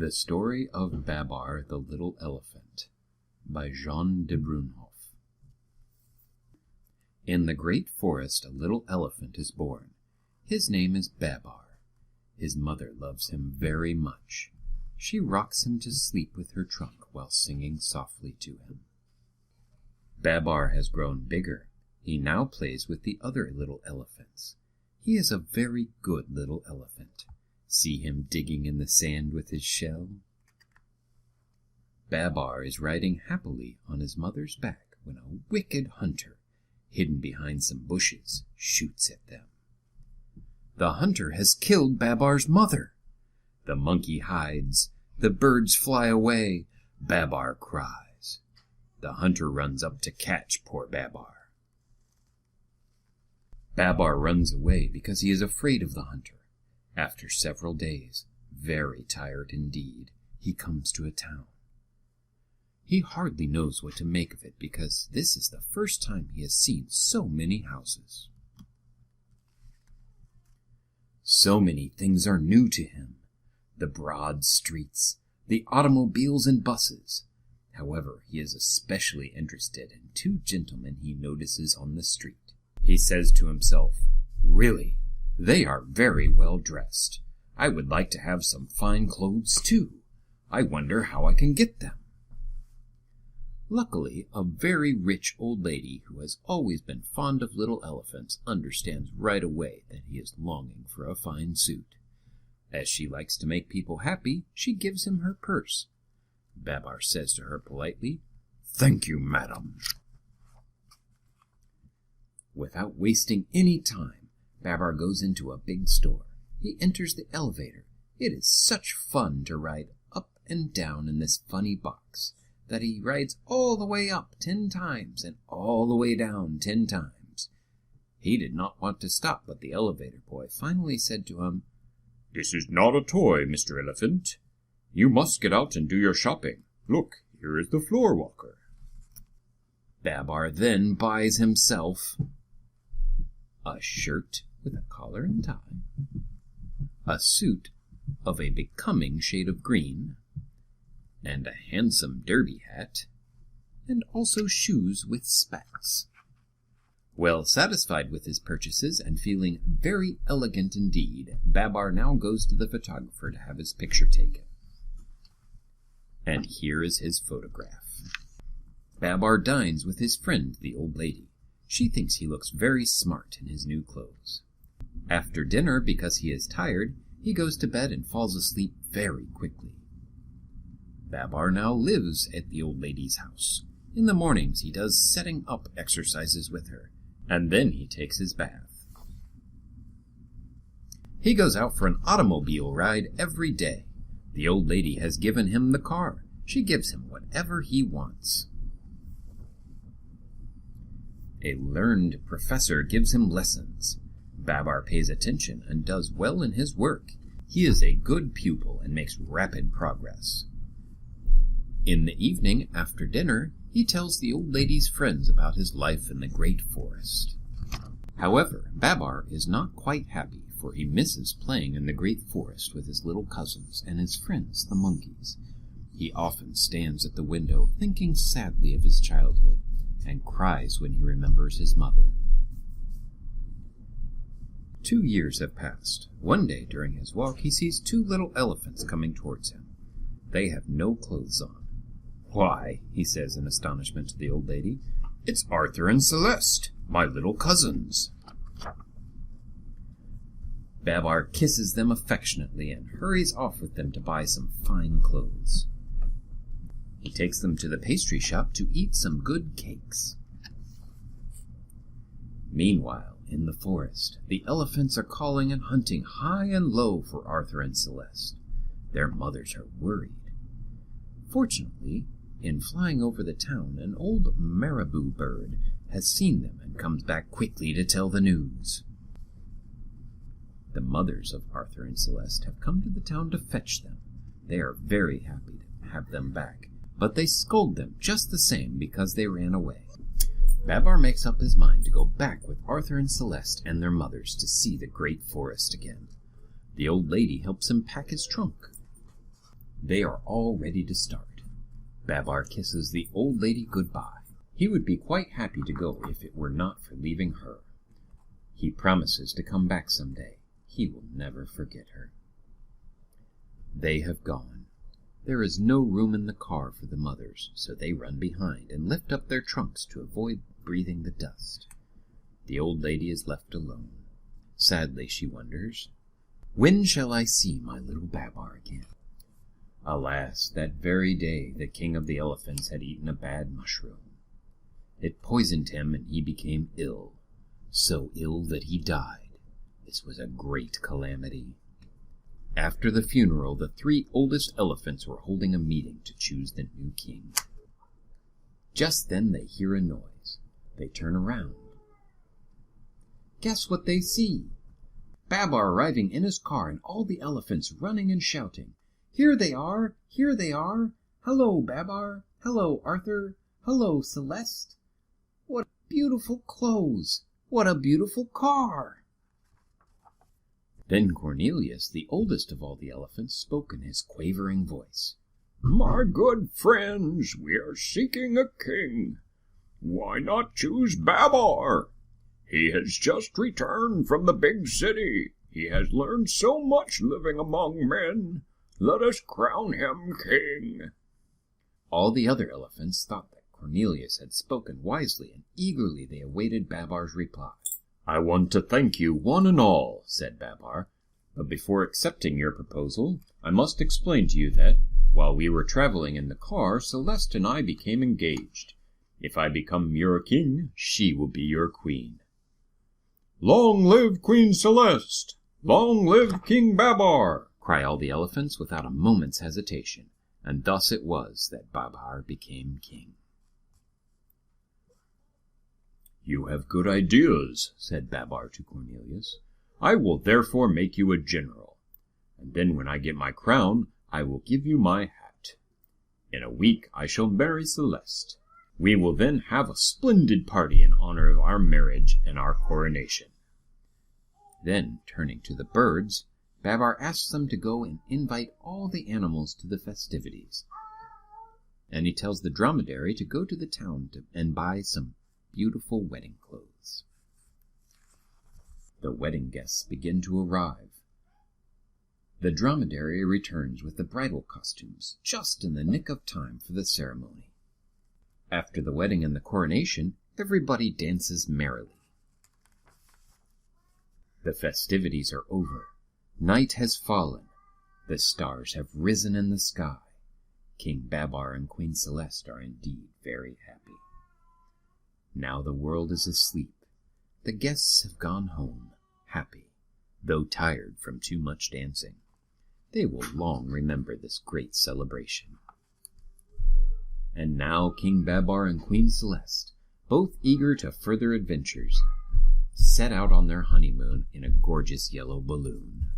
The Story of Babar the Little Elephant by Jean De Brunhoff. In the great forest a little elephant is born. His name is Babar. His mother loves him very much. She rocks him to sleep with her trunk while singing softly to him. Babar has grown bigger. He now plays with the other little elephants. He is a very good little elephant. See him digging in the sand with his shell? Babar is riding happily on his mother's back when a wicked hunter, hidden behind some bushes, shoots at them. The hunter has killed Babar's mother. The monkey hides. The birds fly away. Babar cries. The hunter runs up to catch poor Babar. Babar runs away because he is afraid of the hunter. After several days, very tired indeed, he comes to a town. He hardly knows what to make of it because this is the first time he has seen so many houses. So many things are new to him. The broad streets, the automobiles and buses. However, he is especially interested in two gentlemen he notices on the street. He says to himself, "Really, they are very well dressed. I would like to have some fine clothes too. I wonder how I can get them." Luckily, a very rich old lady who has always been fond of little elephants understands right away that he is longing for a fine suit. As she likes to make people happy, she gives him her purse. Babar says to her politely, "Thank you, madam." Without wasting any time, Babar goes into a big store. He enters the elevator. It is such fun to ride up and down in this funny box that he rides all the way up 10 times and all the way down 10 times. He did not want to stop, but the elevator boy finally said to him, "This is not a toy, Mr. Elephant. You must get out and do your shopping. Look, here is the floor walker." Babar then buys himself a shirt with a collar and tie, a suit of a becoming shade of green, and a handsome derby hat, and also shoes with spats. Well satisfied with his purchases and feeling very elegant indeed, Babar now goes to the photographer to have his picture taken. And here is his photograph. Babar dines with his friend, the old lady. She thinks he looks very smart in his new clothes. After dinner, because he is tired, he goes to bed and falls asleep very quickly. Babar now lives at the old lady's house. In the mornings he does setting up exercises with her, and then he takes his bath. He goes out for an automobile ride every day. The old lady has given him the car. She gives him whatever he wants. A learned professor gives him lessons. Babar pays attention and does well in his work. He is a good pupil and makes rapid progress. In the evening, after dinner, he tells the old lady's friends about his life in the great forest. However, Babar is not quite happy, for he misses playing in the great forest with his little cousins and his friends, the monkeys. He often stands at the window, thinking sadly of his childhood, and cries when he remembers his mother. 2 years have passed. One day during his walk he sees 2 little elephants coming towards him. They have no clothes on. "Why," he says in astonishment to the old lady, "it's Arthur and Celeste, my little cousins." Babar kisses them affectionately and hurries off with them to buy some fine clothes. He takes them to the pastry shop to eat some good cakes. Meanwhile, in the forest, the elephants are calling and hunting high and low for Arthur and Celeste. Their mothers are worried. Fortunately, in flying over the town, an old marabou bird has seen them and comes back quickly to tell the news. The mothers of Arthur and Celeste have come to the town to fetch them. They are very happy to have them back, but they scold them just the same because they ran away. Babar makes up his mind to go back with Arthur and Celeste and their mothers to see the great forest again. The old lady helps him pack his trunk. They are all ready to start. Babar kisses the old lady goodbye. He would be quite happy to go if it were not for leaving her. He promises to come back someday. He will never forget her. They have gone. There is no room in the car for the mothers, so they run behind and lift up their trunks to avoid breathing the dust. The old lady is left alone. Sadly, she wonders, when shall I see my little Babar again? Alas, that very day the king of the elephants had eaten a bad mushroom. It poisoned him and he became ill, so ill that he died. This was a great calamity. After the funeral, the 3 oldest elephants were holding a meeting to choose the new king. Just then they hear a noise. They turn around. Guess what they see? Babar arriving in his car and all the elephants running and shouting. Here they are! Here they are! Hello, Babar! Hello, Arthur! Hello, Celeste! What beautiful clothes! What a beautiful car! Then Cornelius, the oldest of all the elephants, spoke in his quavering voice. My good friends, we are seeking a king. Why not choose Babar? He has just returned from the big city. He has learned so much living among men. Let us crown him king. All the other elephants thought that Cornelius had spoken wisely, and eagerly they awaited Babar's reply. I want to thank you one and all, said Babar, but before accepting your proposal, I must explain to you that, while we were traveling in the car, Celeste and I became engaged. If I become your king, she will be your queen. Long live Queen Celeste! Long live King Babar! Cry all the elephants without a moment's hesitation, and thus it was that Babar became king. You have good ideas, said Babar to Cornelius. I will therefore make you a general, and then when I get my crown, I will give you my hat. In a week I shall marry Celeste. We will then have a splendid party in honor of our marriage and our coronation. Then, turning to the birds, Babar asks them to go and invite all the animals to the festivities. And he tells the dromedary to go to the town and buy some beautiful wedding clothes. The wedding guests begin to arrive. The dromedary returns with the bridal costumes, just in the nick of time for the ceremony. After the wedding and the coronation, everybody dances merrily. The festivities are over. Night has fallen. The stars have risen in the sky. King Babar and Queen Celeste are indeed very happy. Now the world is asleep. The guests have gone home, happy, though tired from too much dancing. They will long remember this great celebration. And now King Babar and Queen Celeste, both eager to further adventures, set out on their honeymoon in a gorgeous yellow balloon.